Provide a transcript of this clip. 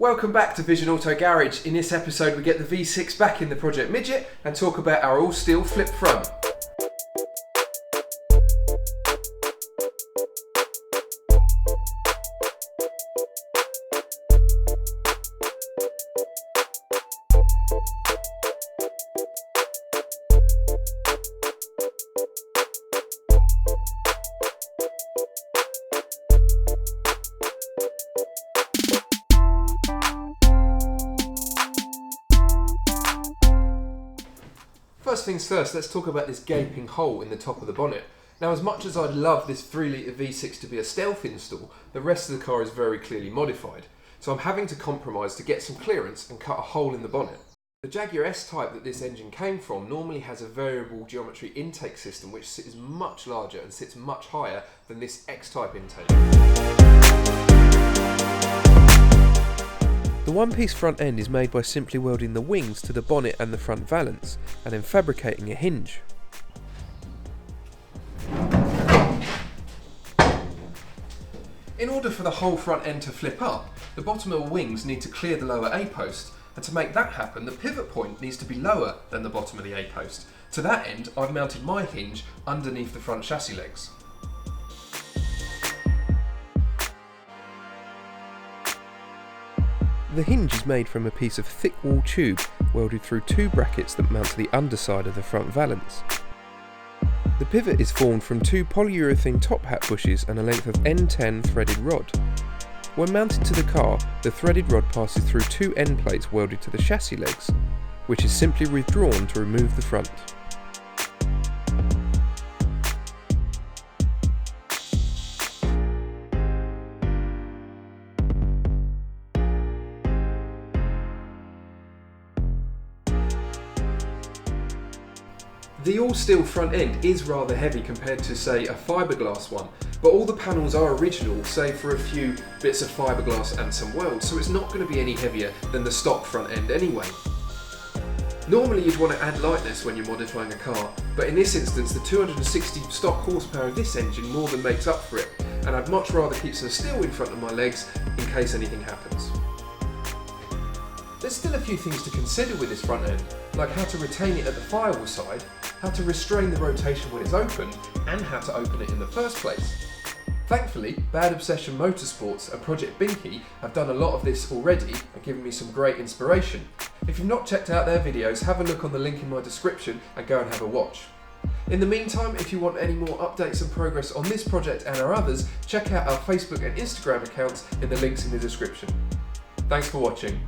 Welcome back to Vision Auto Garage. In this episode we get the V6 back in the Project Midget and talk about our all steel flip front. First things first, let's talk about this gaping hole in the top of the bonnet. Now, as much as I'd love this 3-litre V6 to be a stealth install, the rest of the car is very clearly modified. So I'm having to compromise to get some clearance and cut a hole in the bonnet. The Jaguar S-Type that this engine came from normally has a variable geometry intake system which is much larger and sits much higher than this X-Type intake. The one-piece front end is made by simply welding the wings to the bonnet and the front valance, and then fabricating a hinge. In order for the whole front end to flip up, the bottom of the wings need to clear the lower A-post, and to make that happen, the pivot point needs to be lower than the bottom of the A-post. To that end, I've mounted my hinge underneath the front chassis legs. The hinge is made from a piece of thick wall tube welded through 2 brackets that mount to the underside of the front valance. The pivot is formed from 2 polyurethane top hat bushes and a length of N10 threaded rod. When mounted to the car, the threaded rod passes through 2 end plates welded to the chassis legs, which is simply withdrawn to remove the front. The all-steel front end is rather heavy compared to, say, a fiberglass one, but all the panels are original, save for a few bits of fiberglass and some welds, so it's not going to be any heavier than the stock front end anyway. Normally you'd want to add lightness when you're modifying a car, but in this instance the 260 stock horsepower of this engine more than makes up for it, and I'd much rather keep some steel in front of my legs in case anything happens. There's still a few things to consider with this front end, like how to retain it at the firewall side, how to restrain the rotation when it's open, and how to open it in the first place. Thankfully, Bad Obsession Motorsports and Project Binky have done a lot of this already and given me some great inspiration. If you've not checked out their videos, have a look on the link in my description and go and have a watch. In the meantime, if you want any more updates and progress on this project and our others, check out our Facebook and Instagram accounts in the links in the description. Thanks for watching.